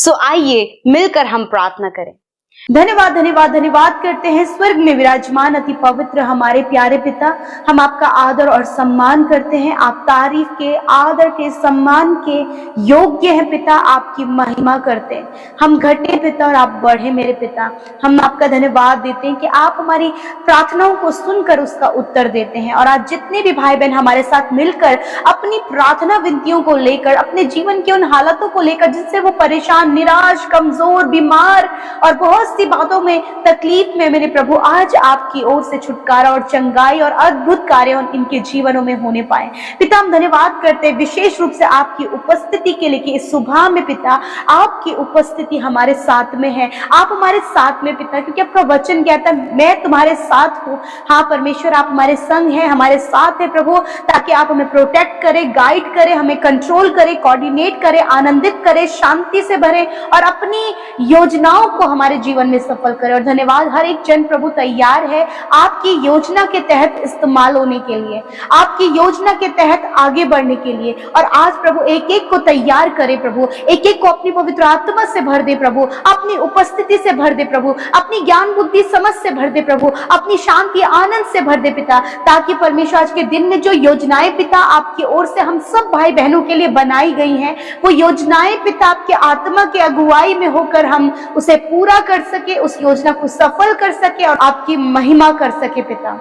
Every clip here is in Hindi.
सो आइए मिलकर हम प्रार्थना करें। धन्यवाद धन्यवाद धन्यवाद करते हैं स्वर्ग में विराजमान अति पवित्र हमारे प्यारे पिता। हम आपका आदर और सम्मान करते हैं। आप तारीफ के, आदर के, सम्मान के योग्य हैं पिता। आपकी महिमा करते हैं। हम घटे पिता और आप बढ़े मेरे पिता। हम आपका धन्यवाद देते हैं कि आप हमारी प्रार्थनाओं को सुनकर उसका उत्तर देते हैं। और आज जितने भी भाई बहन हमारे साथ मिलकर अपनी प्रार्थना विनतियों को लेकर, अपने जीवन के उन हालातों को लेकर जिससे वो परेशान, निराश, कमजोर, बीमार और बहुत सी बातों में, तकलीफ में, मेरे प्रभु आज आपकी ओर से छुटकारा और चंगाई और अद्भुत कार्य इनके जीवनों में होने पाए। पिता हम धन्यवाद करते हैं विशेष रूप से आपकी उपस्थिति के लिए कि इस सुबह में पिता आपकी उपस्थिति हमारे साथ में है। आप हमारे साथ में पिता, क्योंकि आपका वचन कहता है मैं तुम्हारे साथ हूँ। हाँ परमेश्वर, आप हमारे संग हैं, हमारे साथ है प्रभु, ताकि आप हमें प्रोटेक्ट करें, गाइड करें, हमें कंट्रोल करें, कोऑर्डिनेट करें, आनंदित करें, शांति से भरें और अपनी योजनाओं को हमारे जीवन में सफल करें। और धन्यवाद, हर एक जन प्रभु तैयार है आपकी योजना के तहत इस्तेमाल होने के लिए, आपकी योजना के तहत आगे बढ़ने के लिए। और आज प्रभु एक एक को तैयार करे प्रभु, एक एक को अपनी पवित्र आत्मा से भर दे प्रभु, अपनी उपस्थिति से भर दे प्रभु, अपनी ज्ञान बुद्धि समझ से भर दे प्रभु, अपनी शांति आनंद से भर दे पिता, ताकि परमेश्वर आज के दिन में जो योजनाएं पिता आपकी ओर से हम सब भाई बहनों के लिए बनाई गई हैं, वो योजनाएं पिता आपके आत्मा के अगुवाई में होकर हम उसे पूरा कर सके, उस योजना को सफल कर सके और आपकी महिमा कर सके पिता।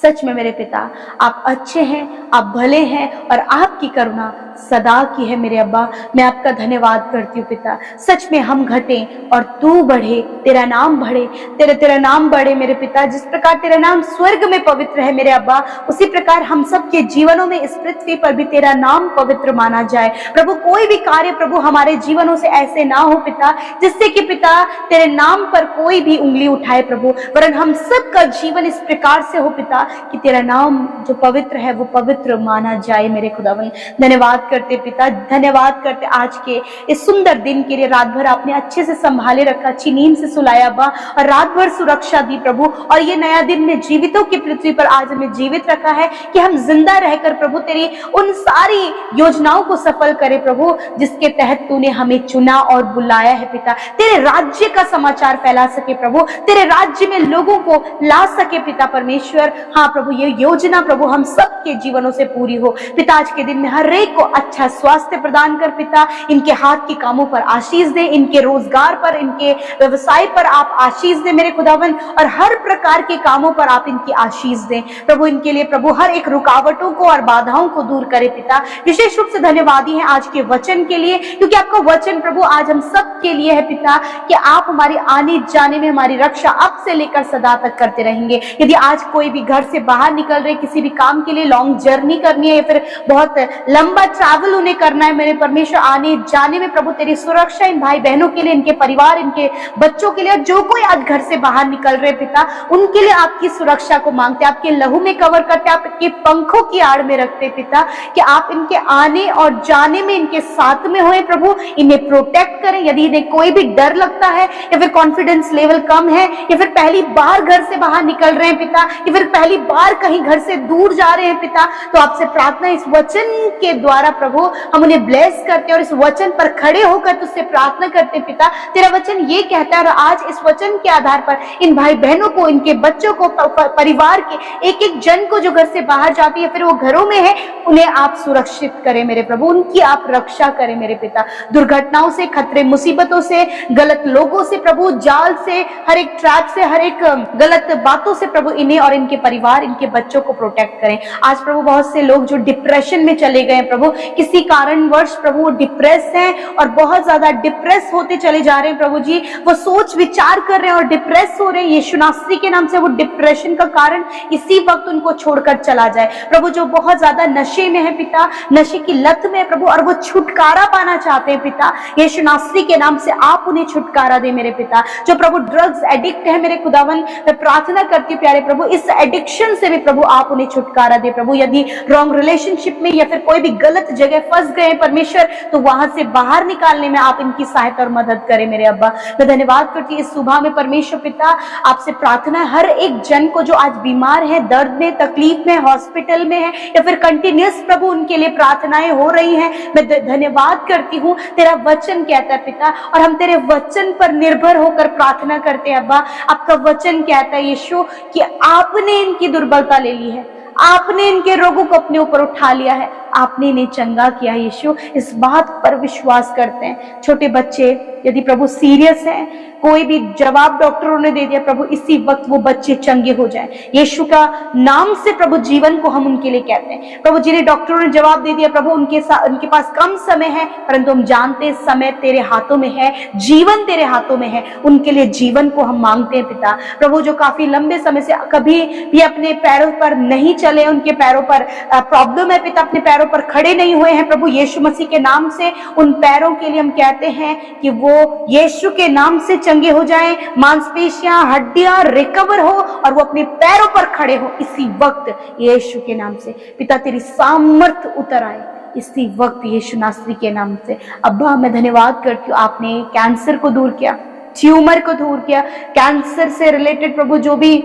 सच में मेरे पिता आप अच्छे हैं, आप भले हैं और आपकी करुणा सदा की है मेरे अब्बा। मैं आपका धन्यवाद करती हूँ पिता। सच में हम घटें और तू बढ़े, तेरा नाम बढ़े, तेरा नाम बढ़े मेरे पिता। जिस प्रकार तेरा नाम स्वर्ग में पवित्र है मेरे अब्बा, उसी प्रकार हम सब के जीवनों में इस पृथ्वी पर भी तेरा नाम पवित्र माना जाए प्रभु। कोई भी कार्य प्रभु हमारे जीवनों से ऐसे ना हो पिता जिससे कि पिता तेरे नाम पर कोई भी उंगली उठाए प्रभु, वरन हम सबका जीवन इस प्रकार से हो पिता कि तेरा नाम जो पवित्र है वो पवित्र माना जाए मेरे खुदावन। धन्यवाद करते पिता, धन्यवाद करते आज के इस सुंदर दिन के लिए। रात भर आपने अच्छे से संभाले रखा, अच्छी नींद से सुलाया अब्बा और रात भर सुरक्षा दी प्रभु। और ये नया दिन में जीवितों की पृथ्वी पर आज हमें जीवित रखा है कि हम जिंदा रहकर प्रभु तेरी उन सारी योजनाओं को सफल करें प्रभु, जिसके तहत तूने हमें चुना और बुलाया है पिता। तेरे राज्य का समाचार फैला सके प्रभु, तेरे राज्य में लोगों को ला सके पिता परमेश्वर। हाँ प्रभु, ये योजना प्रभु हम सबके जीवनों से पूरी हो पिता। आज के दिन में हर एक को अच्छा स्वास्थ्य प्रदान कर पिता, इनके हाथ के कामों पर आशीष दे, इनके रोजगार पर, इनके व्यवसाय पर आप आशीष दे मेरे खुदावन, और हर प्रकार के कामों पर आप इनकी आशीष दें प्रभु। इनके लिए प्रभु हर एक रुकावटों को और बाधाओं को दूर करे पिता। विशेष रूप से धन्यवादी है आज के वचन के लिए, क्योंकि आपका वचन प्रभु आज हम सब के लिए है पिता, कि आप हमारे आने जाने में हमारी रक्षा अब से लेकर सदा तक करते रहेंगे। यदि आज कोई भी घर से बाहर निकल रहे, किसी भी काम के लिए लॉन्ग जर्नी करनी है या फिर बहुत लंबा ट्रैवल उन्हें करना है मेरे परमेश्वर, आने जाने में प्रभु तेरी सुरक्षा इन भाई बहनों के लिए, इनके परिवार, इनके बच्चों के लिए, जो कोई आज घर से बाहर निकल रहे पिता, उनके लिए आपकी सुरक्षा को मांगते, आपके लहू में कवर करते, आपके पंखों की आड़ में रखते पिता, कि आप इनके आने और जाने में इनके साथ में होए प्रभु, इन्हें प्रोटेक्ट करें। यदि इन्हें कोई भी डर लगता है या फिर कॉन्फिडेंस लेवल कम है या फिर पहली बार घर से बाहर निकल रहे हैं पिता, या फिर पहली बार कहीं घर से दूर जा रहे हैं पिता, तो आपसे प्रार्थना इस वचन के द्वारा प्रभु हम उन्हें ब्लेस करते हैं और इस वचन पर खड़े होकर तुझसे प्रार्थना करते पिता। तेरा वचन ये कहता है, और आज इस वचन के आधार पर इन भाई बहनों को, इनके बच्चों को, परिवार के एक एक जन को जो घर से बाहर जाती है, फिर वो घरों में है, उन्हें आप सुरक्षित करें मेरे प्रभु, उनकी आप रक्षा करें मेरे पिता। दुर्घटनाओं से, खतरे मुसीबतों से, गलत लोगों से प्रभु, जाल से, हर एक ट्रैप से, हर एक गलत बातों से प्रभु इन्हें और इनके परिवार, इनके बच्चों को प्रोटेक्ट करें। आज प्रभु बहुत से लोग जो डिप्रेशन में चले गए प्रभु, किसी कारणवश प्रभु वो डिप्रेस हैं और बहुत ज्यादा डिप्रेस होते चले जा रहे हैं प्रभु जी, वो सोच विचार कर रहे हैं और डिप्रेस हो रहे हैं। यीशु नासरी के नाम से वो डिप्रेशन का कारण इसी वक्त उनको छोड़कर चला जाए प्रभु। जो बहुत ज्यादा नशे में है पिता, नशे की लत में है प्रभु, और वो छुटकारा पाना चाहते हैं पिता, यीशु नासरी के नाम से आप उन्हें छुटकारा दे मेरे पिता। जो प्रभु ड्रग्स एडिक्ट है मेरे खुदावन, मैं प्रार्थना करती हूँ प्यारे प्रभु, इस एडिक्शन एडिक्शन से भी प्रभु आप उन्हें छुटकारा दे प्रभु। यदि रॉन्ग रिलेशनशिप में या फिर कोई भी गलत जगह फंस गए परमेश्वर, तो वहां से बाहर निकालने में आप इनकी सहायता और मदद करें मेरे अब्बा। मैं धन्यवाद करती हूँ इस सुबह में परमेश्वर पिता, आपसे प्रार्थना है हर एक जन को जो आज बीमार है, दर्द में, तकलीफ में, हॉस्पिटल में है या फिर कंटिन्यूस प्रभु उनके लिए प्रार्थनाएं हो रही हैं। मैं धन्यवाद करती हूँ, तेरा वचन कहता है पिता, और हम तेरे वचन पर निर्भर होकर प्रार्थना करते हैं अब्बा। आपका वचन कहता है यीशु कि आपने इनकी दुर्बलता ले ली है, आपने इनके रोगों को अपने ऊपर उठा लिया है, आपने इन्हें चंगा किया यीशु। इस बात पर विश्वास करते हैं। छोटे बच्चे यदि प्रभु सीरियस हैं, कोई भी जवाब डॉक्टरों ने दे दिया प्रभु, इसी वक्त वो बच्चे चंगे हो जाएं। यीशु का नाम से प्रभु जीवन को हम उनके लिए कहते हैं। प्रभु जिन्हें डॉक्टरों ने जवाब दे दिया प्रभु उनके पास कम समय है, परंतु हम जानते हैं समय तेरे हाथों में है, जीवन तेरे हाथों में है, उनके लिए जीवन को हम मांगते हैं पिता। प्रभु जो काफी लंबे समय से कभी भी अपने पैरों पर नहीं चले, उनके पैरों पर प्रॉब्लम है पिता, अपने पैरों पर खड़े नहीं हुए हैं प्रभु, यीशु मसीह के नाम से उन पैरों के लिए हम कहते हैं कि वो यीशु के नाम से चंगे हो जाएं, मांसपेशियां, हड्डियां रिकवर हो और वो अपने पैरों पर खड़े हो इसी वक्त यीशु के नाम से। पिता तेरी सामर्थ उतर आए इसी वक्त यीशु नासरी के नाम से। अब्बा मैं धन्यवाद करती हूँ, आपने कैंसर को दूर किया, ट्यूमर को दूर किया, कैंसर से रिलेटेड प्रभु जो भी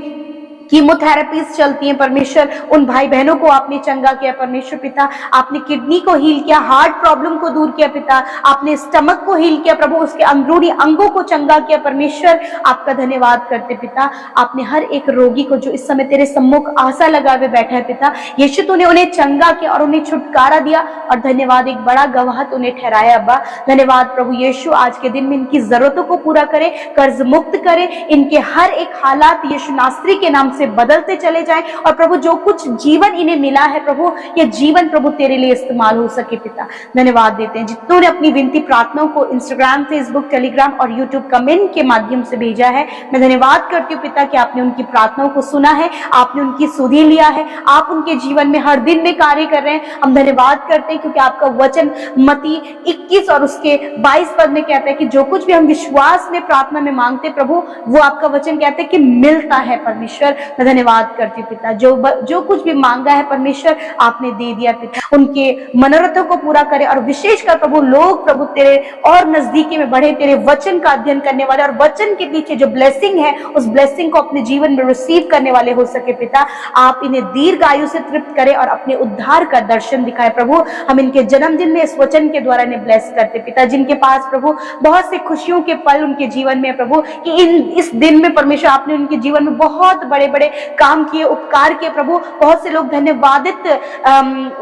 कीमोथेरेपीज चलती हैं परमेश्वर, उन भाई बहनों को आपने चंगा किया परमेश्वर पिता। आपने किडनी को हील किया, हार्ट प्रॉब्लम को दूर किया पिता, आपने स्टमक को हील किया प्रभु, उसके अंदरूनी अंगों को चंगा किया परमेश्वर। आपका धन्यवाद करते पिता। आपने हर एक रोगी को जो इस समय तेरे सम्मुख आशा लगाए बैठा है पिता, यीशु तूने उन्हें चंगा किया और उन्हें छुटकारा दिया, और धन्यवाद एक बड़ा गवाह तूने ठहराया अब्बा। धन्यवाद प्रभु यीशु, आज के दिन में इनकी जरूरतों को पूरा करे, कर्ज मुक्त करे, इनके हर एक हालात यीशु नासरी के नाम से बदलते चले जाएं, और प्रभु जो कुछ जीवन इन्हें मिला है प्रभु, ये जीवन प्रभु तेरे लिए इस्तेमाल हो सके पिता। धन्यवाद देते हैं जितनों ने अपनी विनती प्रार्थनाओं को इंस्टाग्राम, फेसबुक, टेलीग्राम और यूट्यूब कमेंट के माध्यम से भेजा है। मैं धन्यवाद करती हूँ पिता कि आपने उनकी प्रार्थनाओं को सुना है, आपने उनकी सुधि लिया है, आप उनके जीवन में हर दिन में कार्य कर रहे हैं। हम धन्यवाद करते हैं क्योंकि आपका वचन मत्ती 21 और उसके 22 पद में कहता है कि जो कुछ भी हम विश्वास में प्रार्थना में मांगते प्रभु, वो आपका वचन कहते हैं कि मिलता है परमेश्वर। मैं धन्यवाद करती हूँ पिता, जो कुछ भी मांगा है परमेश्वर आपने दे दिया पिता। उनके मनोरथों को पूरा करे, और विशेषकर प्रभु लोग प्रभु तेरे और नजदीकी में बढ़े, तेरे वचन का अध्ययन करने वाले और वचन के पीछे जो ब्लेसिंग है उस ब्लेसिंग को अपने जीवन में रिसीव करने वाले हो सके पिता। आप इन्हें दीर्घ आयु से तृप्त करें और अपने उद्धार का दर्शन दिखाए प्रभु। हम इनके जन्मदिन में इस वचन के द्वारा इन्हें ब्लेस करते पिता, जिनके पास प्रभु बहुत से खुशियों के पल उनके जीवन में प्रभु, कि इस दिन में परमेश्वर आपने उनके जीवन में बहुत बड़े बड़े काम किए, उपकार किए प्रभु। बहुत से लोग धन्यवादित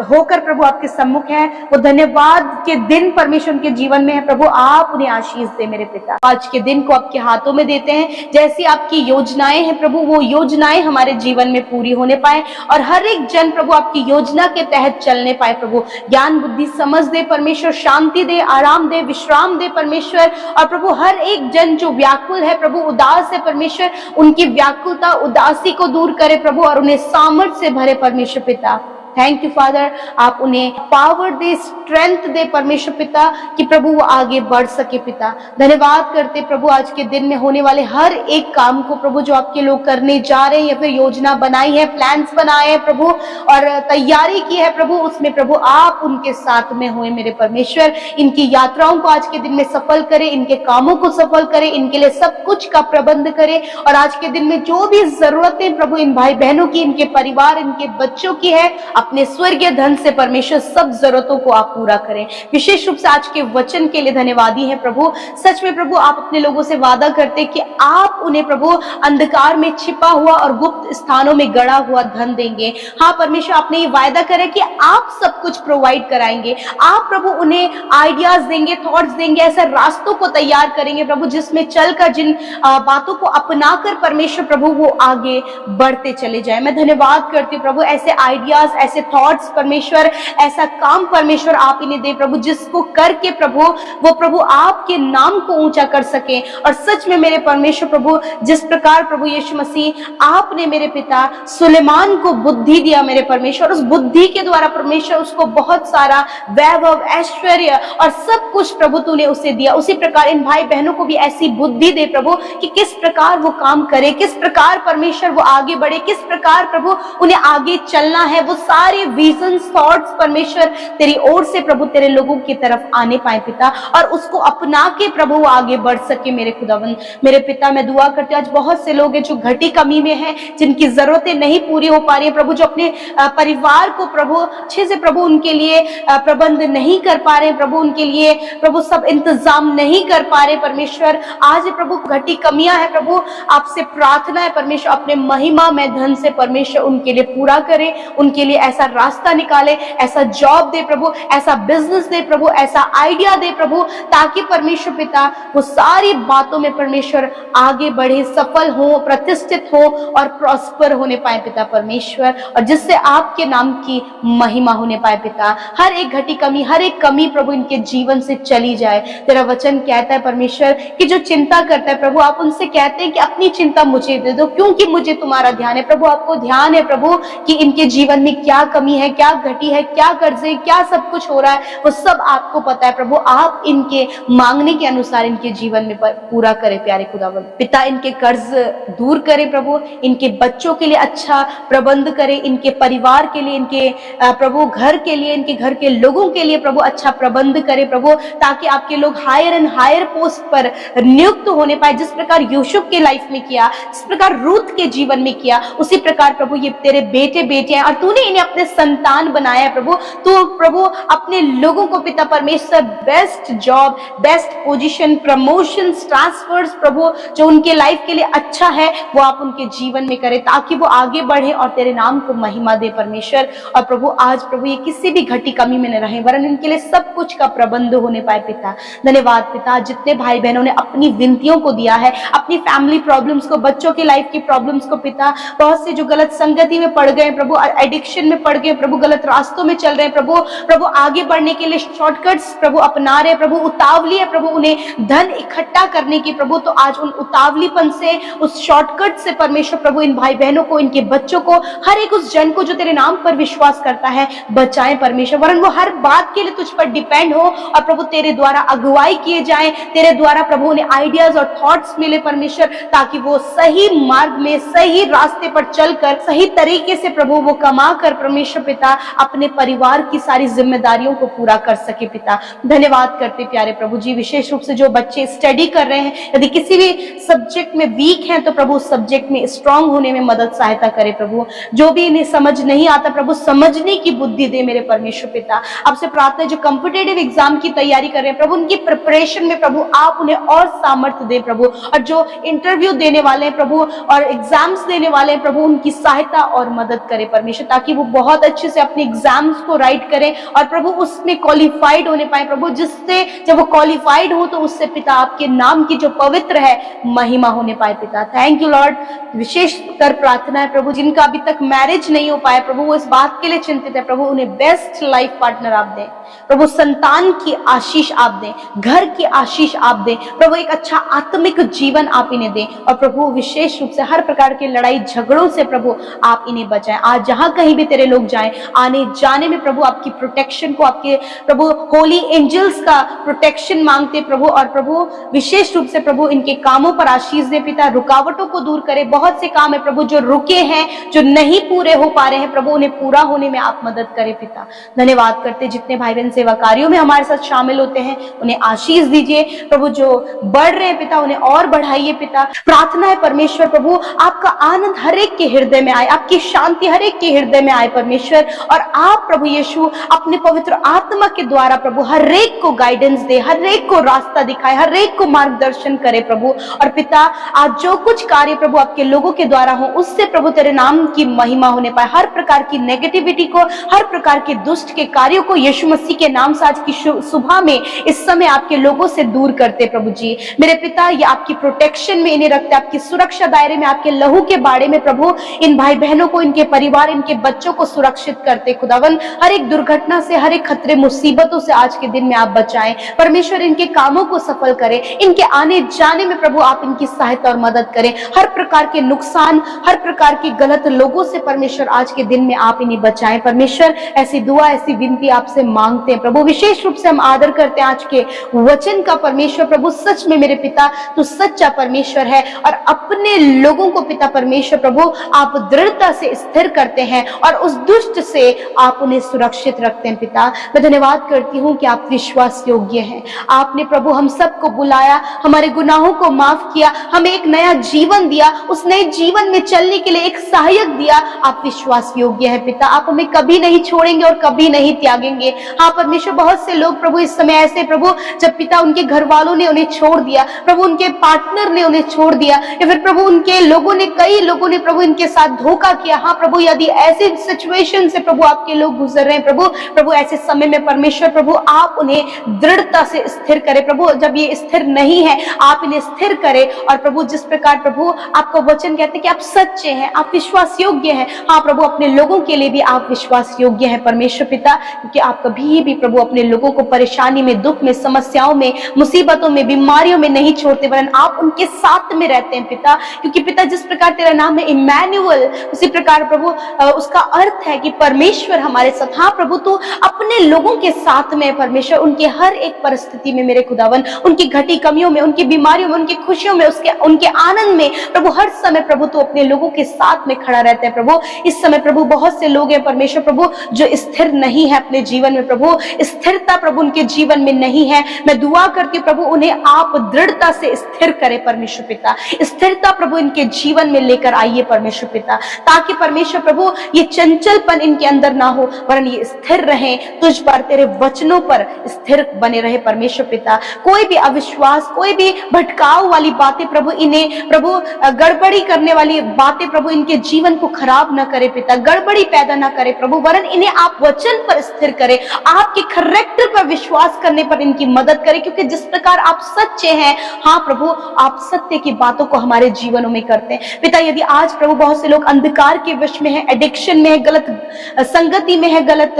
होकर प्रभु आपके सम्मुख हैं, वो धन्यवाद के दिन परमेश्वर उनके जीवन में है प्रभु। आप उन्हें आशीष दे मेरे पिता। आज के दिन को आपके हाथों में देते हैं, जैसी आपकी योजनाएं हैं प्रभु, वो योजनाएं हमारे जीवन में पूरी होने पाए, और हर एक जन प्रभु आपकी योजना के तहत चलने पाए प्रभु। ज्ञान बुद्धि समझ दे परमेश्वर, शांति दे, आराम दे, विश्राम दे परमेश्वर। और प्रभु हर एक जन जो व्याकुल है प्रभु, उदास है परमेश्वर, उनकी व्याकुलता उदासी को दूर करे प्रभु, और उन्हें सामर्थ से भरे परमेश्वर पिता। थैंक यू फादर, आप उन्हें पावर दे, स्ट्रेंथ दे परमेश्वर पिता, कि प्रभु वो आगे बढ़ सके पिता। धन्यवाद करते प्रभु आज के दिन में होने वाले हर एक काम को प्रभु जो आपके लोग करने जा रहे हैं, या फिर योजना बनाई है, प्लान्स बनाए हैं प्रभु और तैयारी की है प्रभु, उसमें प्रभु आप उनके साथ में हुए मेरे परमेश्वर। इनकी यात्राओं को आज के दिन में सफल करे, इनके कामों को सफल करे, इनके लिए सब कुछ का प्रबंध करे, और आज के दिन में जो भी जरूरतें प्रभु इन भाई बहनों की, इनके परिवार, इनके बच्चों की है, अपने स्वर्गीय धन से परमेश्वर सब जरूरतों को आप पूरा करें। विशेष रूप से आज के वचन के लिए धन्यवादी है प्रभु। सच में प्रभु आप अपने लोगों से वादा करते कि आप उन्हें प्रभु अंधकार में छिपा हुआ और गुप्त स्थानों में गड़ा हुआ धन देंगे। हाँ परमेश्वर, आपने ये वायदा करा कि आप सब कुछ प्रोवाइड कराएंगे। आप प्रभु उन्हें आइडियाज देंगे, थॉट्स देंगे, ऐसे रास्तों को तैयार करेंगे प्रभु, जिसमें चलकर जिन बातों को अपनाकर परमेश्वर प्रभु वो आगे बढ़ते चले जाए। मैं धन्यवाद करती हूँ प्रभु, ऐसे आइडियाज, ऐसे ऐसे थॉट्स परमेश्वर, ऐसा काम परमेश्वर आप इन्हें दे प्रभु, जिसको करके प्रभु वो प्रभु आपके नाम को ऊंचा कर सके। और सच में मेरे परमेश्वर प्रभु, जिस प्रकार प्रभु यीशु मसीह आपने मेरे पिता सुलेमान को बुद्धि दिया मेरे परमेश्वर, उस बुद्धि के द्वारा परमेश्वर उसको बहुत सारा वैभव, ऐश्वर्य और सब कुछ प्रभु तूने उसे दिया, उसी प्रकार इन भाई बहनों को भी ऐसी बुद्धि दे प्रभु कि किस प्रकार वो काम करे, किस प्रकार परमेश्वर वो आगे बढ़े, किस प्रकार प्रभु उन्हें आगे चलना है। वो सारे विजन, थॉट्स परमेश्वर तेरी ओर से प्रभु तेरे लोगों की तरफ आने पाए पिता, और उसको अपना के प्रभु वो आगे बढ़ सके मेरे खुदावन। मेरे पिता मैं दुआ करती हूँ, आज बहुत से लोग हैं जो घटी कमी में हैं, जिनकी जरूरतें नहीं पूरी हो पा रही है प्रभु, जो अपने परिवार को प्रभु अच्छे से प्रभु उनके लिए प्रबंध नहीं कर पा रहे प्रभु, उनके लिए प्रभु सब इंतजाम नहीं कर पा रहे परमेश्वर। आज प्रभु घटी कमियां है प्रभु, आपसे प्रार्थना है परमेश्वर, अपने महिमा में धन से परमेश्वर उनके लिए पूरा करे, उनके लिए ऐसा रास्ता निकाले, ऐसा जॉब दे प्रभु, ऐसा बिजनेस दे प्रभु, ऐसा आइडिया दे प्रभु, ताकि परमेश्वर पिता वो सारी बातों में परमेश्वर आगे बढ़े, सफल हो, प्रतिष्ठित हो और प्रॉस्पर होने पाए पिता परमेश्वर, और जिससे आपके नाम की महिमा होने पाए पिता। हर एक घटी कमी, हर एक कमी प्रभु इनके जीवन से चली जाए। तेरा वचन कहता है परमेश्वर कि जो चिंता करता है प्रभु, आप उनसे कहते हैं कि अपनी चिंता मुझे दे दो, क्योंकि मुझे तुम्हारा ध्यान है प्रभु। आपको ध्यान है प्रभु कि इनके जीवन में क्या कमी है, क्या घटी है, क्या कर्जे, क्या सब कुछ हो रहा है, वो सब आपको पता है प्रभु। आप इनके मांगने के अनुसार इनके जीवन में पूरा करें प्यारे खुदावन पिता। इनके कर्ज दूर करें प्रभु, इनके बच्चों के लिए अच्छा प्रबंध करें, इनके परिवार के लिए, इनके प्रभु घर के लिए, इनके घर के लोगों के लिए प्रभु अच्छा प्रबंध करें प्रभु, ताकि आपके लोग हायर एंड हायर पोस्ट पर नियुक्त होने पाए। जिस प्रकार यूसुफ के लाइफ में किया, जिस प्रकार रूथ के जीवन में किया, उसी प्रकार प्रभु ये तेरे बेटे बेटियां और तूने इन्हें अपने संतान बनाया है प्रभु। तो प्रभु अपने लोगों को पिता परमेश्वर best job, best position, promotion, transfers प्रभु जो उनके लाइफ के लिए अच्छा है वो आप उनके जीवन में करें, ताकि वो आगे बढ़े और तेरे नाम को महिमा दे परमेश्वर। और प्रभु आज प्रभु ये किसी भी घटी कमी में न रहे, वरन इनके लिए सब कुछ का प्रबंध होने पाए पिता। धन्यवाद पिता, जितने भाई बहनों ने अपनी विनतियों को दिया है, अपनी फैमिली प्रॉब्लम्स को, बच्चों की लाइफ की प्रॉब्लम्स को पिता, बहुत से जो गलत संगति में पड़ गए प्रभु, एडिक्शन में पड़ गए प्रभु, गलत रास्तों में चल रहे हैं प्रभु, प्रभु आगे बढ़ने के लिए शॉर्टकट्स प्रभु अपना रहे प्रभु, उतावली है प्रभु उन्हें धन इकट्ठा करने की प्रभु। तो आज उन उतावलीपन से, उस शॉर्टकट से परमेश्वर प्रभु इन भाई बहनों को, इनके बच्चों को, हर एक उस जन को जो तेरे नाम पर विश्वास करता है बचाएं परमेश्वर, वरन वो हर बात के लिए तुझ पर डिपेंड हो और प्रभु तेरे द्वारा अगुवाई किए जाएं, तेरे द्वारा प्रभु उन्हें आइडियाज और थॉट्स मिले परमेश्वर, ताकि वो सही मार्ग में, सही रास्ते पर चलकर सही तरीके से प्रभु वो कमा कर परमेश्वर पिता अपने परिवार की सारी जिम्मेदारियों को पूरा कर सके पिता। धन्यवाद करते प्यारे प्रभु जी, विशेष रूप से जो बच्चे स्टडी कर रहे हैं, यदि किसी भी सब्जेक्ट में वीक हैं तो प्रभु उस सब्जेक्ट में स्ट्रांग होने में मदद सहायता करे प्रभु। जो भी इन्हें समझ नहीं आता प्रभु समझने की बुद्धि दे मेरे परमेश्वर पिता। आपसे प्रार्थना है जो कॉम्पिटिटिव एग्जाम की तैयारी कर रहे हैं प्रभु, उनकी प्रिपरेशन में प्रभु आप उन्हें और सामर्थ्य दे प्रभु, और जो इंटरव्यू देने वाले हैं प्रभु और एग्जाम्स देने वाले हैं प्रभु, उनकी सहायता और मदद करे परमेश्वर, ताकि वो बहुत अच्छे से अपने एग्जाम्स को राइट करें और प्रभु उसमें क्वालिफाइड होने पाए प्रभु, जिससे जब वो क्वालिफाइड हो तो उससे पिता आपके नाम की जो पवित्र है महिमा होने पाए पिता। Thank you Lord. विशेष कर प्रार्थना है प्रभु जिनका अभी तक मैरिज नहीं हो पाया प्रभु, वो इस बात के लिए चिंतित है प्रभु, उन्हें बेस्ट लाइफ पार्टनर आप दें प्रभु, संतान की आशीष आप दें, घर की आशीष आप दें प्रभु, एक अच्छा आत्मिक जीवन आप इन्हें दें, और प्रभु विशेष रूप से हर प्रकार के लड़ाई झगड़ों से प्रभु आप इन्हें बचाएं। आज जहां कहीं भी तेरे लोग जाएं, आने जाने में प्रभु आपकी प्रोटेक्शन को, आपके प्रभु होली एंजल्स का प्रोटेक्शन मांगते प्रभु, और प्रभु विशेष रूप से प्रभु इनके कामों पर आशीष दे पिता, रुकावटों को दूर करे। बहुत से काम है प्रभु जो रुके हैं, जो नहीं पूरे हो पा रहे हैं प्रभु, उन्हें पूरा होने में आप मदद करें पिता। धन्यवाद करते जितने भाई बहन सेवा कार्यों में हमारे साथ शामिल होते हैं उन्हें आशीष दीजिए प्रभु, जो बढ़ रहे हैं पिता उन्हें और बढ़ाइए पिता। प्रार्थना है परमेश्वर प्रभु आपका आनंद हर एक के हृदय में आए, आपकी शांति हर एक के हृदय में आए परमेश्वर, और आप प्रभु यीशु अपने पवित्र आत्मा के द्वारा प्रभु हर एक को गाइडेंस दे, हर एक को रास्ता दिखाए, हर एक को मार्गदर्शन करे प्रभु। और पिता आज जो कुछ कार्य प्रभु आपके लोगों के द्वारा हो उससे प्रभु तेरे नाम की महिमा होने पाए। हर प्रकार की नेगेटिविटी को, हर प्रकार के दुष्ट के कार्यों को यीशु मसीह के नाम से आज की सुबह में इस समय आपके लोगों से दूर करते प्रभु जी। मेरे पिता ये आपकी प्रोटेक्शन प्रोटेक्शन में इन्हें रखते हैं, आपकी सुरक्षा दायरे में, आपके लहू के बाड़े में प्रभु इन भाई बहनों को, इनके परिवार, इनके बच्चों को सुरक्षित करते खुदावन। हर एक दुर्घटना से, हर एक खतरे मुसीबतों से आज के दिन में आप बचाएं परमेश्वर। इनके कामों को सफल करें, इनके आने जाने में प्रभु आप इनकी सहायता और मदद करें। हर प्रकार के नुकसान, हर प्रकार की गलत लोगों से परमेश्वर आज के दिन में आप इन्हें बचाएं परमेश्वर। ऐसी दुआ, ऐसी विनती आपसे मांगते हैं प्रभु। विशेष रूप से हम आदर करते हैं आज के वचन का परमेश्वर प्रभु। सच में मेरे पिता तू सच्चा परमेश्वर है और अपने लोगों को पिता परमेश्वर प्रभु आप दृढ़ता से स्थिर करते हैं और उस दुष्ट से आप उन्हें सुरक्षित रखते हैं पिता। मैं धन्यवाद करती हूँ कि आप विश्वास योग्य हैं। आपने प्रभु हम सबको बुलाया, हमारे गुनाहों को माफ किया, हमें एक नया जीवन दिया, उस नए जीवन में चलने के लिए एक सहायक दिया। आप विश्वास योग्य है पिता, आप हमें कभी नहीं छोड़ेंगे और कभी नहीं त्यागेंगे। हाँ परमेश्वर, बहुत से लोग प्रभु इस समय ऐसे प्रभु जब पिता उनके घर वालों ने उन्हें छोड़ दिया, प्रभु उनके पार्टनर ने उन्हें छोड़ दिया, या फिर प्रभु उनके लोगों ने, कई लोगों ने प्रभु इनके साथ धोखा किया। हाँ प्रभु, यदि ऐसे सिचुएशन से प्रभु आपके लोग गुजर रहे हैं प्रभु ऐसे समय में परमेश्वर प्रभु आप उन्हें दृढ़ता से स्थिर करें प्रभु। जब ये स्थिर नहीं है आप इन्हें स्थिर करें। और प्रभु जिस प्रकार प्रभु आपका वचन कहते हैं कि आप सच्चे हैं, आप विश्वास योग्य हैं, हाँ प्रभु अपने लोगों के लिए भी आप विश्वास योग्य हैं परमेश्वर पिता, क्योंकि आप कभी भी प्रभु अपने लोगों को परेशानी में, दुख में, समस्याओं में, मुसीबतों में, बीमारियों में नहीं छोड़ते, वरन आप उनके साथ में रहते हैं पिता। क्योंकि पिता जिस प्रकार तेरा नाम है इम्मैनुअल, उसी प्रकार प्रभु उसका अर्थ है कि परमेश्वर हमारे साथ। हाँ प्रभु तू अपने लोगों के साथ में परमेश्वर, उनके हर एक परिस्थिति में मेरे खुदावन, उनकी घटी कमियों में, उनकी बीमारियों में, उनकी खुशियों में, उनके आनंद में प्रभु हर समय प्रभु तू अपने लोगों के साथ में खड़ा रहता है प्रभु। इस समय प्रभु बहुत से लोग हैं परमेश्वर प्रभु जो स्थिर नहीं है अपने जीवन में प्रभु, स्थिरता प्रभु उनके जीवन में नहीं है। मैं दुआ करती हूँ प्रभु उन्हें आप दृढ़ता से स्थिर करें परमेश्वर पिता, स्थिरता प्रभु इनके जीवन में लेकर आइए परमेश्वर पिता, ताकि परमेश्वर प्रभु ये चंचलपन इनके अंदर ना हो, वरन ये स्थिर रहे तुझ पर, तेरे वचनों पर स्थिर बने रहे परमेश्वर पिता। कोई भी अविश्वास, कोई भी भटकाव वाली बातें प्रभु इन्हें प्रभु गड़बड़ी करने वाली बातें प्रभु इनके जीवन को खराब ना करे पिता, गड़बड़ी पैदा ना करे प्रभु, वरन इन्हें आप वचन पर स्थिर करें, आपके करैक्टर पर विश्वास करने पर इनकी मदद करें। क्योंकि जिस प्रकार आप सच्चे हैं, हाँ प्रभु आप सत्य की बातों को हमारे जीवनों में करते हैं पिता। यदि आज प्रभु बहुत से लोग अंधकार के वश में है, एडिक्शन में है, गलत संगति में है, गलत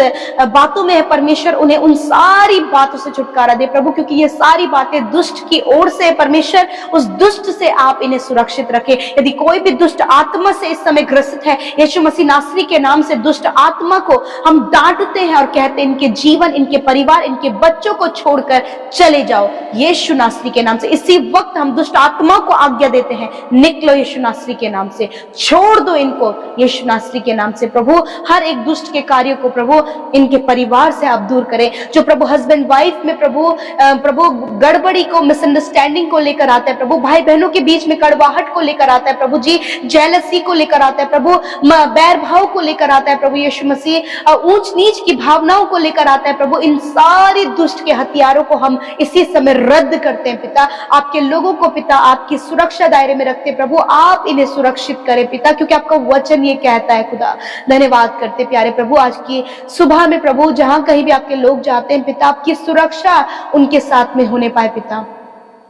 बातों में है परमेश्वर, उन्हें उन सारी बातों से छुटकारा दे प्रभु, क्योंकि ये सारी बातें दुष्ट की ओर से परमेश्वर, उस दुष्ट से आप इन्हें सुरक्षित रखें। यदि कोई भी दुष्ट आत्मा से इस समय ग्रसित है, यीशु मसीह नासरी के नाम से दुष्ट आत्मा को हम डांटते हैं और कहते हैं इनके जीवन, इनके परिवार, इनके बच्चों को छोड़कर चले जाओ यीशु नासरी के नाम से। इसी वक्त हम दुष्ट आत्मा को आज्ञा देते हैं, निकलो यीशु नासरी के नाम से, छोड़ दो इनको यीशु नासरी के नाम से प्रभु। हर एक दुष्ट के कार्य को प्रभु इनके परिवार से आप दूर करें। जो प्रभु हस्बैंड वाइफ में प्रभु गड़बड़ी को, मिसअंडरस्टैंडिंग को लेकर आता है प्रभु, भाई बहनों के बीच में कड़वाहट को लेकर आता है प्रभु जी, जेलसी को लेकर आता है प्रभु, बैर भाव को लेकर आता है प्रभु यीशु मसीह, ऊंच नीच की भावनाओं को लेकर आता है प्रभु, इन सारी दुष्ट के हथियारों को हम इसी समय रद्द करते हैं पिता। आपके लोगों को पिता आपकी सुरक्षा दायरे में रखते प्रभु, आप इन्हें सुरक्षित करें पिता, क्योंकि आपका वचन ये कहता है खुदा। धन्यवाद करते प्यारे प्रभु आज की सुबह में प्रभु, जहां कहीं भी आपके लोग जाते हैं पिता, आपकी सुरक्षा उनके साथ में होने पाए पिता।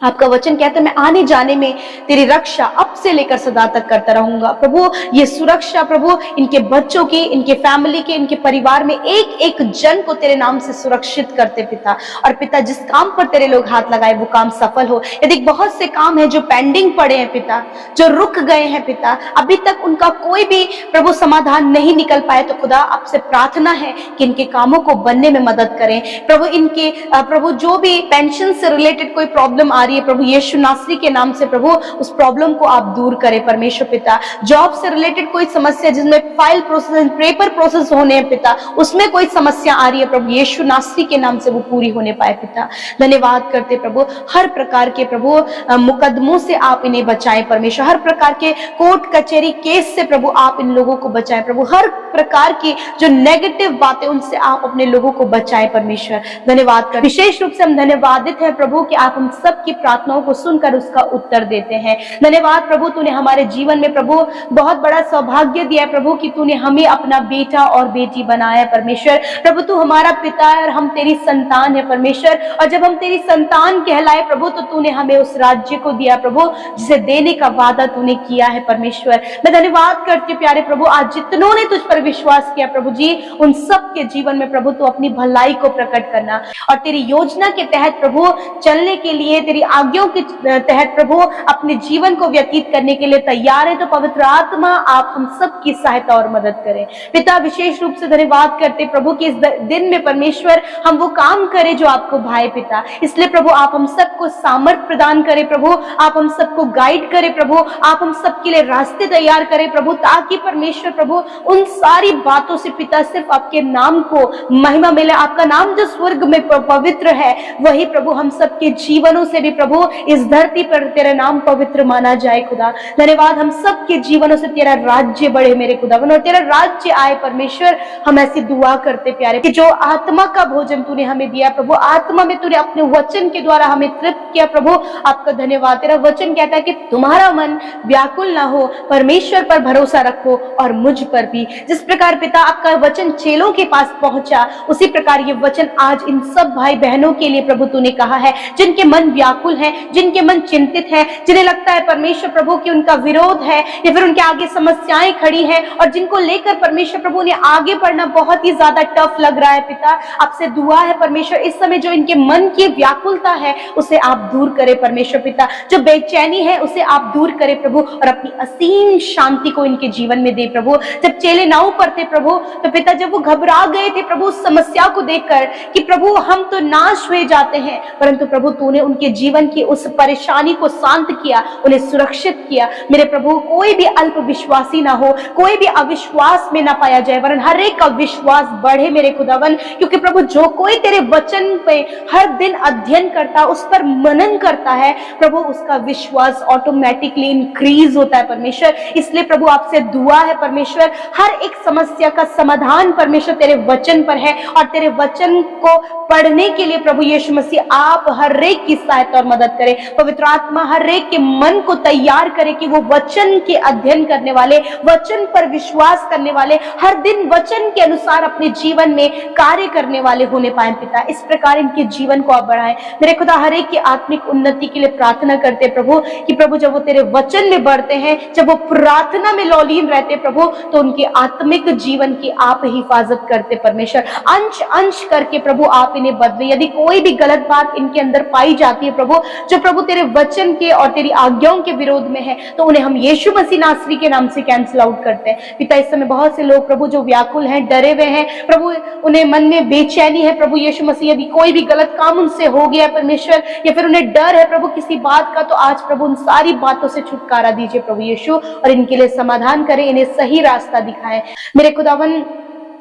आपका वचन कहता है मैं आने जाने में तेरी रक्षा अब से लेकर सदा तक करता रहूंगा प्रभु। ये सुरक्षा प्रभु इनके बच्चों की, इनके फैमिली के, इनके परिवार में एक एक जन को तेरे नाम से सुरक्षित करते पिता। और पिता जिस काम पर तेरे लोग हाथ लगाए वो काम सफल हो। यदि बहुत से काम है जो पेंडिंग पड़े हैं पिता, जो रुक गए हैं पिता, अभी तक उनका कोई भी प्रभु समाधान नहीं निकल पाए, तो खुदा आपसे प्रार्थना है कि इनके कामों को बनने में मदद करें प्रभु। इनके प्रभु जो भी पेंशन से रिलेटेड कोई प्रॉब्लम आ रही है प्रभु यीशु नासरी के नाम से प्रभु उस प्रॉब्लम को आप दूर करें परमेश्वर पिता। जॉब से रिलेटेड कोई समस्या जिसमें फाइल प्रोसेस, पेपर प्रोसेस होने हैं पिता, उसमें कोई समस्या आ रही है प्रभु यीशु नासरी के नाम से वो पूरी होने पाए पिता। धन्यवाद करते प्रभु, हर प्रकार के प्रभु मुकदमों से आप इन्हें बचाएं परमेश्वर, हर प्रकार के कोर्ट कचहरी केस से प्रभु आप इन लोगों को बचाएं प्रभु, हर प्रकार की जो नेगेटिव बातें उनसे आप अपने लोगों को बचाएं परमेश्वर। धन्यवाद कर, विशेष रूप से हम धन्यवादित हैं प्रभु कि आप हम सबकी प्रार्थनाओं को सुनकर उसका उत्तर देते हैं। धन्यवाद प्रभु प्रभु तूने हमारे जीवन में प्रभु बहुत बड़ा सौभाग्य दिया है प्रभु कि तूने हमें अपना बेटा और बेटी बनाया है परमेश्वर। प्रभु तू हमारा पिता है और हम तेरी संतान है परमेश्वर, और जब हम तेरी संतान कहलाए प्रभु तो तूने हमें उस राज्य को दिया प्रभु जिसे देने का वादा तूने किया है परमेश्वर। मैं धन्यवाद करती हूँ प्यारे प्रभु, आज जितनों ने तुझ पर विश्वास किया प्रभु जी उन सब के जीवन में प्रभु तू अपनी भलाई को प्रकट करना, और तेरी योजना के तहत प्रभु चलने के लिए, तेरी आज्ञाओं के तहत प्रभु अपने जीवन को व्यतीत करने के लिए तैयार है। तो पवित्र आत्मा आप हम सब की सहायता और मदद करें पिता। विशेष रूप से धन्यवाद करते प्रभु कि इस दिन में परमेश्वर हम वो काम करें जो आपको भाए पिता। इसलिए प्रभु आप हम सबको सामर्थ प्रदान करें प्रभु, आप हम सबको गाइड करें प्रभु, आप हम सबके लिए रास्ते तैयार करें प्रभु, ताकि परमेश्वर प्रभु उन सारी बातों से पिता सिर्फ आपके नाम को महिमा मिले। आपका नाम जो स्वर्ग में पवित्र है वही प्रभु हम सबके जीवनों से भी प्रभु इस धरती पर तेरा नाम पवित्र माना जाए खुदा। धन्यवाद, हम सबके जीवनों से तेरा राज्य बढ़े मेरे खुदावन, और तेरा राज्य आए परमेश्वर। हम ऐसी दुआ करते प्यारे कि जो आत्मा का भोजन तूने हमें दिया प्रभु, आत्मा में तूने अपने वचन के द्वारा हमें तृप्त किया प्रभु, आपका धन्यवाद। तेरा वचन कहता है कि तुम्हारा मन व्याकुल ना हो, परमेश्वर पर भरोसा रखो और मुझ पर भी। जिस प्रकार पिता आपका वचन चेलों के पास पहुंचा, उसी प्रकार ये वचन आज इन सब भाई बहनों के लिए प्रभु तूने कहा है जिनके मन व्याकुल है, जिनके मन चिंतित है, जिन्हें लगता है परमेश्वर प्रभु कि उनका विरोध है या फिर उनके आगे समस्याएं खड़ी हैं, और जिनको लेकर परमेश्वर प्रभु ने आगे बढ़ना बहुत ही ज्यादा टफ लग रहा है पिता। आपसे दुआ है परमेश्वर इस समय जो इनके मन की व्याकुलता है उसे आप दूर करें परमेश्वर पिता, जो बेचैनी है उसे आप दूर करें प्रभु, और अपनी असीम शांति को इनके जीवन में दे प्रभु। जब चेले नाव पर थे प्रभु तो पिता जब वो घबरा गए थे प्रभु उस समस्या को देखकर कि प्रभु हम तो नाश हुए जाते हैं, परंतु प्रभु तूने उनके जीवन की उस परेशानी को शांत किया, उन्हें सुरक्षित किया। मेरे प्रभु कोई भी अल्प विश्वासी ना हो, कोई भी अविश्वास में ना पाया जाए, वरन हर एक का विश्वास बढ़े मेरे खुदावन, क्योंकि प्रभु जो कोई तेरे वचन पे हर दिन अध्ययन करता, उस पर मनन करता है प्रभु, उसका विश्वास ऑटोमेटिकली इंक्रीज होता है परमेश्वर। इसलिए प्रभु आपसे दुआ है परमेश्वर, हर एक समस्या का समाधान परमेश्वर तेरे वचन पर है, और तेरे वचन को पढ़ने के लिए प्रभु यीशु मसीह आप हर एक की सहायता और मदद करें। पवित्र आत्मा हर एक के मन को तैयार करे कि वो वचन के अध्ययन करने वाले, वचन पर विश्वास करने वाले, हर दिन वचन के अनुसार अपने जीवन में कार्य करने वाले होने पाए पिता। इस प्रकार इनके जीवन को आप बढ़ाएं मेरे खुदा। हर एक की आत्मिक उन्नति के लिए प्रार्थना करते प्रभु कि प्रभु जब वो तेरे वचन में बढ़ते हैं, जब वो प्रार्थना में लौलीन रहते प्रभु, तो उनके आत्मिक जीवन की आप हिफाजत करते परमेश्वर। अंश अंश करके प्रभु आप इन्हें बदले। यदि कोई भी गलत बात इनके अंदर पाई जाती है प्रभु, जो प्रभु तेरे वचन के और तेरी आज्ञाओं के विरोध में है, तो उन्हें हम यीशु मसीह नासरी के नाम से कैंसिल आउट करते हैं पिता। इस समय बहुत से लोग प्रभु जो व्याकुल हैं, डरे हुए हैं प्रभु, उन्हें मन में बेचैनी है प्रभु यीशु मसीह, यदि कोई भी गलत काम उनसे हो गया परमेश्वर, या फिर उन्हें डर है प्रभु किसी बात का, तो आज प्रभु उन सारी बातों से छुटकारा दीजिए प्रभु यीशु, और इनके लिए समाधान करें, इन्हें सही रास्ता दिखाएं मेरे खुदावन।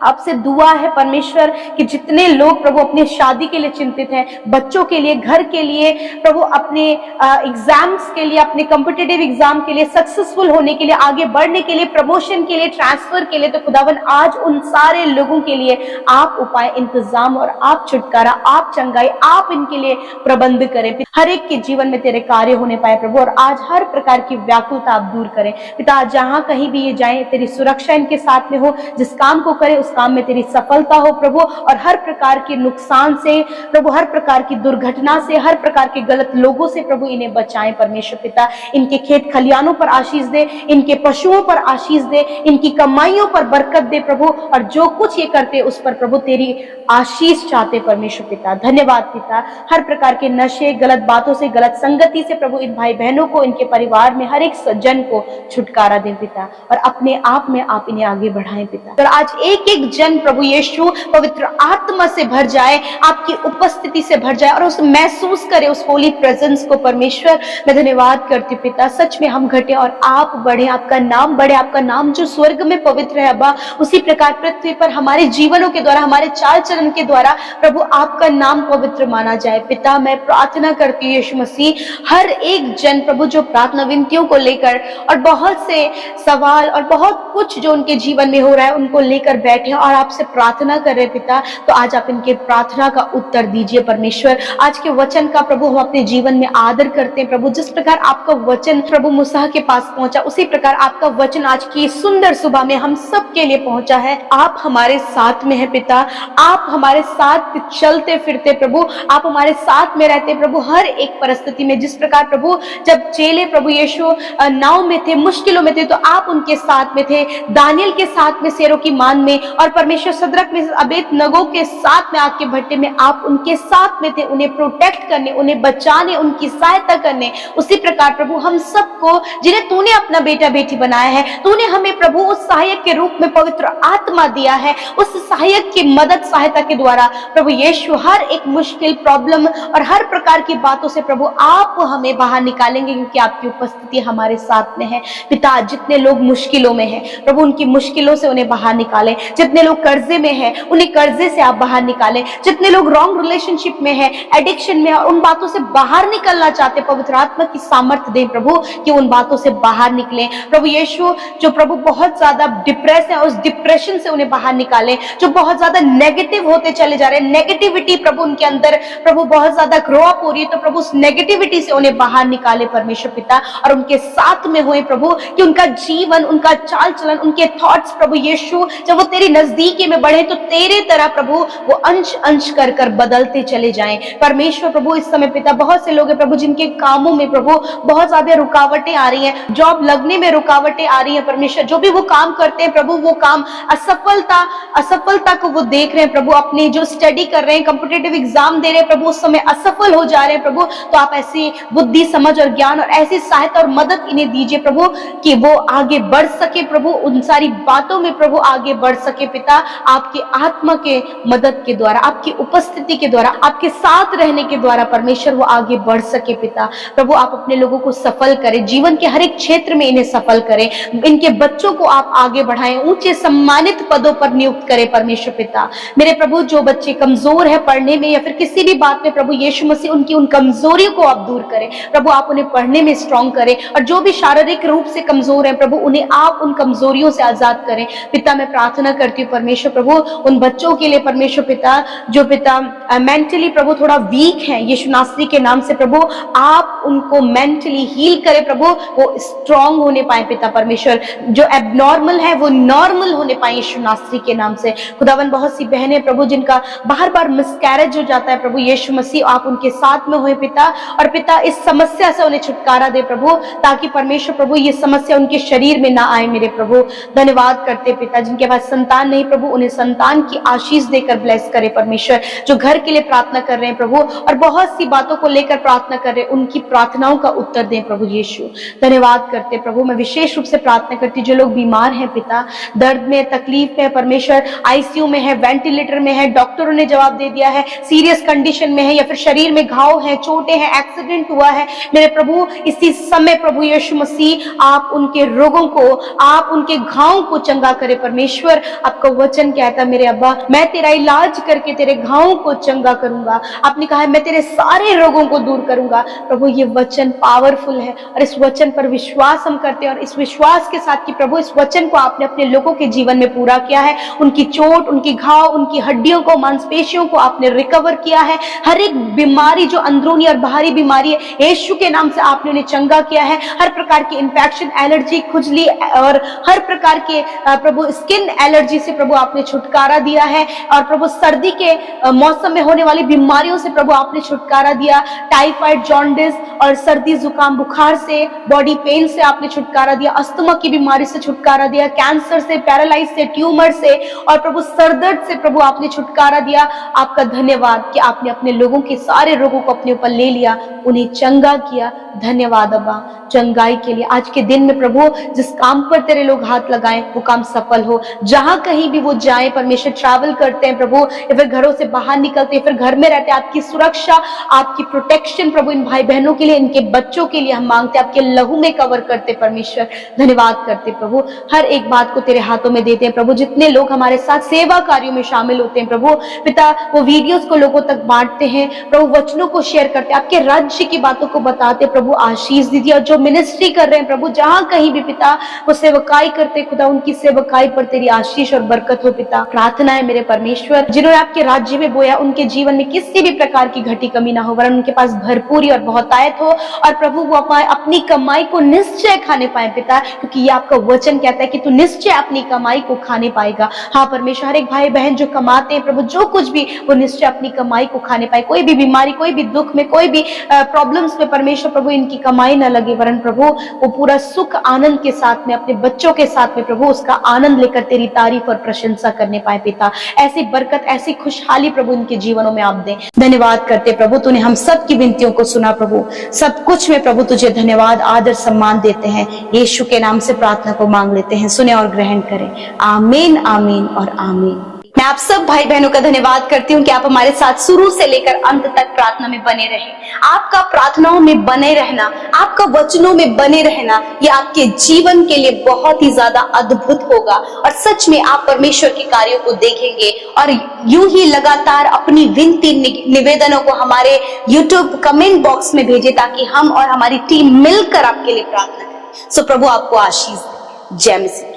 आपसे दुआ है परमेश्वर कि जितने लोग प्रभु अपने शादी के लिए चिंतित हैं, बच्चों के लिए, घर के लिए प्रभु, अपने एग्जाम्स के लिए, अपने कॉम्पिटिटिव एग्जाम के लिए, सक्सेसफुल होने के लिए, आगे बढ़ने के लिए, प्रमोशन के लिए, ट्रांसफर के लिए, तो खुदावन आज उन सारे लोगों के लिए आप उपाय, इंतजाम और आप छुटकारा, आप चंगाई, आप इनके लिए प्रबंध करें। हर एक के जीवन में तेरे कार्य होने पाए प्रभु, और आज हर प्रकार की व्याकुलता आप दूर करें पिता। जहां कहीं भी ये जाए तेरी सुरक्षा इनके साथ में हो, जिस काम को करे उस काम में तेरी सफलता हो प्रभु, और हर प्रकार के नुकसान से प्रभु, हर प्रकार की दुर्घटना से, हर प्रकार के गलत लोगों से प्रभु इन्हें बचाएं परमेश्वर पिता। इनके खेत खलियानों पर आशीष दे, इनके पशुओं पर आशीष दे, इनकी कमाइयों पर बरकत दे प्रभु, और जो कुछ ये करते उस पर प्रभु तेरी आशीष चाहते परमेश्वर पिता। धन्यवाद पिता। हर प्रकार के नशे, गलत बातों से, गलत संगति से प्रभु इन भाई बहनों को, इनके परिवार में हर एक सज्जन को छुटकारा दे पिता, और अपने आप में आप इन्हें आगे बढ़ाएं पिता। और आज एक एक जन प्रभु यीशु पवित्र आत्मा से भर जाए, आपकी उपस्थिति से भर जाए, और उस महसूस करे उस होली प्रेजेंस को परमेश्वर। मैं धन्यवाद करती हूँ पिता, सच में हम घटे और आप बढ़े, आपका नाम बढ़े, आपका नाम जो स्वर्ग में पवित्र है अब्बा, उसी प्रकार पृथ्वी पर हमारे जीवनों के द्वारा, हमारे चाल चलन के द्वारा प्रभु आपका नाम पवित्र माना जाए पिता। मैं प्रार्थना करती हूँ यीशु मसीह, हर एक जन प्रभु जो प्रार्थना विनतियों को लेकर और बहुत से सवाल और बहुत कुछ जो उनके जीवन में हो रहा है उनको लेकर बैठे बैठे हैं और आपसे प्रार्थना कर रहे हैं पिता, तो आज आप इनके प्रार्थना का उत्तर दीजिए परमेश्वर। आज के वचन का प्रभु हम अपने जीवन में आदर करते हैं प्रभु। जिस प्रकार आपका वचन प्रभु मूसा के पास पहुंचा, उसी प्रकार आपका वचन आज की सुंदर सुबह में हम सब के लिए पहुंचा है। आप हमारे साथ में है पिता, आप हमारे साथ चलते फिरते प्रभु, आप हमारे साथ में रहते प्रभु हर एक परिस्थिति में। जिस प्रकार प्रभु जब चेले प्रभु यीशु नाव में थे, मुश्किलों में थे, तो आप उनके साथ में थे। दानियल के साथ में शेरों की मान में, और परमेश्वर सदरक में अबेदनगो के साथ में आग के भट्टे में आप उनके साथ में थे, उन्हें प्रोटेक्ट करने, उन्हें बचाने, उनकी सहायता करने। उसी प्रकार प्रभु हम सबको जिन्हें तूने अपना बेटा बेटी बनाया है, तूने हमें प्रभु उस सहायक के रूप में पवित्र आत्मा दिया है। उस सहायक की मदद सहायता के द्वारा प्रभु यीशु हर एक मुश्किल प्रॉब्लम और हर प्रकार की बातों से प्रभु आप हमें बाहर निकालेंगे, क्योंकि आपकी उपस्थिति हमारे साथ में है। पिता, जितने लोग मुश्किलों में हैं प्रभु, उनकी मुश्किलों से उन्हें बाहर निकालें। जितने लोग कर्जे में हैं, उन्हें कर्जे से आप बाहर निकालें। जितने लोग रॉन्ग रिलेशनशिप में हैं, एडिक्शन में, और उन बातों से बाहर निकलना चाहते, पवित्र आत्मा की सामर्थ्य दें प्रभु कि उन बातों से बाहर निकलें। प्रभु यीशु जो प्रभु बहुत ज्यादा डिप्रेस है, उस डिप्रेशन से उन्हें बाहर निकालें। जो बहुत ज्यादा नेगेटिव होते चले जा रहे हैं, नेगेटिविटी प्रभु उनके अंदर प्रभु बहुत ज्यादा ग्रो अप हो रही है, तो प्रभु उस नेगेटिविटी से उन्हें बाहर निकाले परमेश्वर पिता, और उनके साथ में हुए प्रभु कि उनका जीवन, उनका चाल चलन, उनके थॉट्स प्रभु यीशु जब वो तेरी नजदीकी में बढ़े, तो तेरे तरह प्रभु वो अंश अंश कर कर बदलते चले जाएं परमेश्वर प्रभु। इस समय पिता बहुत से लोग हैं प्रभु जिनके कामों में प्रभु बहुत ज्यादा रुकावटें आ रही हैं, जॉब लगने में रुकावटें आ रही हैं परमेश्वर। जो भी वो काम करते हैं प्रभु, वो काम असफलता को वो देख रहे हैं प्रभु। अपने जो स्टडी कर रहे हैं, कॉम्पिटिटिव एग्जाम दे रहे हैं प्रभु, उस समय असफल हो जा रहे हैं प्रभु। तो आप ऐसी बुद्धि, समझ और ज्ञान और ऐसी सहायता और मदद इन्हें दीजिए प्रभु कि वो आगे बढ़ सके प्रभु, उन सारी बातों में प्रभु आगे बढ़ सके पिता। आपकी आत्मा के मदद के द्वारा, आपकी उपस्थिति के द्वारा, आपके साथ रहने के द्वारा परमेश्वर वो आगे बढ़ सके पिता। प्रभु आप अपने लोगों को सफल करें, जीवन के हर एक क्षेत्र में इन्हें सफल करें। इनके बच्चों को आप आगे बढ़ाएं, ऊंचे सम्मानित पदों पर नियुक्त करें परमेश्वर पिता। मेरे प्रभु जो बच्चे कमजोर है पढ़ने में या फिर किसी भी बात में प्रभु यीशु मसीह उनकी उन कमजोरियों को आप दूर करें प्रभु। आप उन्हें पढ़ने में स्ट्रांग करें, और जो भी शारीरिक रूप से कमजोर है प्रभु, उन्हें आप उन कमजोरियों से आजाद करें पिता। मैं प्रार्थना करती हूँ परमेश्वर प्रभु उन बच्चों के लिए परमेश्वर पिता, जो पिता मेंटली प्रभु थोड़ा वीक है, यीशु नासरी के नाम से प्रभु आप उनको मेंटली हील करें प्रभु, वो स्ट्रांग होने पाए पिता परमेश्वर। जो एबनॉर्मल है वो नॉर्मल होने पाए यीशु नासरी के नाम से। खुदावन बहुत सी बहनें प्रभु जिनका बार बार मिसकैरेज हो जाता है प्रभु यीशु मसीह आप उनके साथ में हुए पिता, और पिता इस समस्या से उन्हें छुटकारा दे प्रभु, ताकि परमेश्वर प्रभु ये समस्या उनके शरीर में ना आए मेरे प्रभु। धन्यवाद करते पिता, जिनके पास संतान नहीं प्रभु उन्हें संतान की आशीष देकर ब्लेस करे परमेश्वर। जो घर के लिए प्रार्थना कर रहे हैं प्रभु और बहुत सी बातों को लेकर प्रार्थना कर रहे हैं, उनकी प्रार्थनाओं का उत्तर दें प्रभु यीशु। धन्यवाद करते प्रभु। मैं विशेष रूप से प्रार्थना करती जो लोग बीमार हैं पिता, दर्द में, तकलीफ में परमेश्वर, आईसीयू में है, वेंटिलेटर में है, डॉक्टरों ने जवाब दे दिया है, सीरियस कंडीशन में है, या फिर शरीर में घाव है, चोटें हैं, एक्सीडेंट हुआ है मेरे प्रभु, इसी समय प्रभु यीशु मसीह आप उनके रोगों को, आप उनके घावों को चंगा करे परमेश्वर। आपका वचन कहता है मेरे अब्बा, मैं तेरा इलाज करके तेरे घावों को चंगा करूंगा। आपने कहा है मैं तेरे सारे रोगों को दूर करूंगा प्रभु। ये वचन पावरफुल है और इस वचन पर विश्वास हम करते हैं, और इस विश्वास के साथ कि प्रभु इस वचन को आपने अपने लोगों के जीवन में पूरा किया है। उनकी चोट, उनकी घाव, उनकी हड्डियों को, मांसपेशियों को आपने रिकवर किया है। हर एक बीमारी जो अंदरूनी और बाहरी बीमारी है, यीशु के नाम से आपने उन्हें चंगा किया है। हर प्रकार की इंफेक्शन, एलर्जी, खुजली और हर प्रकार के प्रभु स्किन एलर्जी से प्रभु आपने छुटकारा दिया है, और प्रभु सर्दी के मौसम में होने वाली बीमारियों से प्रभु आपने छुटकारा दिया। टाइफाइड, जॉन्डिस और सर्दी जुकाम बुखार से, बॉडी पेन से आपने छुटकारा दिया, अस्थमा की बीमारी से छुटकारा दिया, कैंसर से, पैरालाइज से, ट्यूमर से और प्रभु सरदर्द से प्रभु आपने छुटकारा दिया। आपका धन्यवाद कि आपने अपने लोगों के सारे रोगों को अपने ऊपर ले लिया, उन्हें चंगा किया। धन्यवाद अब्बा चंगाई के लिए। आज के दिन में प्रभु जिस काम पर तेरे लोग हाथ लगाएं वो काम सफल हो। जहां कहीं भी वो जाएं परमेश्वर, ट्रैवल करते हैं प्रभु या फिर घरों से बाहर निकलते हैं, फिर घर में रहते हैं, आपकी सुरक्षा, आपकी प्रोटेक्शन प्रभु इन भाई बहनों के लिए, इनके बच्चों के लिए हम मांगते हैं, आपके लहू में कवर करते परमेश्वर। धन्यवाद करते प्रभु, हर एक बात को तेरे हाथों में देते हैं प्रभु। जितने लोग हमारे साथ सेवा कार्यों में शामिल होते हैं प्रभु पिता, वो वीडियोस को लोगों तक बांटते हैं प्रभु, वचनों को शेयर करते हैं, आपके राज्य की बातों को बताते प्रभु, आशीष दीजिए। और जो मिनिस्ट्री कर रहे हैं प्रभु, जहां कहीं भी पिता वो सेवकाई करते खुदा, उनकी सेवकाई पर तेरी आशीष और बरकत हो पिता। प्रार्थना है मेरे परमेश्वर, जिन्होंने आपके राज्य में बोया उनके जीवन में किसी भी प्रकार की घटी कमी ना हो, वरन उनके पास भरपूरी और बहुतायत हो, और प्रभु वो अपनी कमाई को निश्चय खाने पाए पिता, क्योंकि ये आपका वचन कहता है कि तू निश्चय अपनी कमाई को खाने पाएगा। हाँ परमेश्वर, हर एक भाई बहन जो कमाते हैं प्रभु, जो कुछ भी वो निश्चय अपनी कमाई को खाने पाए। कोई भी बीमारी, कोई भी दुख में, कोई भी प्रॉब्लम्स में परमेश्वर प्रभु इनकी कमाई न लगे, वरन प्रभु वो पूरा सुख आनंद के साथ में अपने बच्चों के साथ में प्रभु उसका आनंद लेकर तेरी तारीफ और प्रशंसा करने पाए पिता। ऐसी बरकत, ऐसी खुशहाली प्रभु इनके जीवनों में आप दें। धन्यवाद करते प्रभु, तूने हम सब की विनतियों को सुना प्रभु। सब कुछ में प्रभु तुझे धन्यवाद, आदर, सम्मान देते हैं। यीशु के नाम से प्रार्थना को मांग लेते हैं, सुने और ग्रहण करें। आमीन, आमीन और आमीन। मैं आप सब भाई बहनों का धन्यवाद करती हूँ कि आप हमारे साथ शुरू से लेकर अंत तक प्रार्थना में बने रहे। आपका प्रार्थनाओं में बने रहना, आपका वचनों में बने रहना, ये आपके जीवन के लिए बहुत ही ज्यादा अद्भुत होगा, और सच में आप परमेश्वर के कार्यों को देखेंगे। और यूं ही लगातार अपनी विनती, निवेदनों को हमारे YouTube कमेंट बॉक्स में भेजें, ताकि हम और हमारी टीम मिलकर आपके लिए प्रार्थना करें। सो प्रभु आपको आशीष दे। जय मसीह।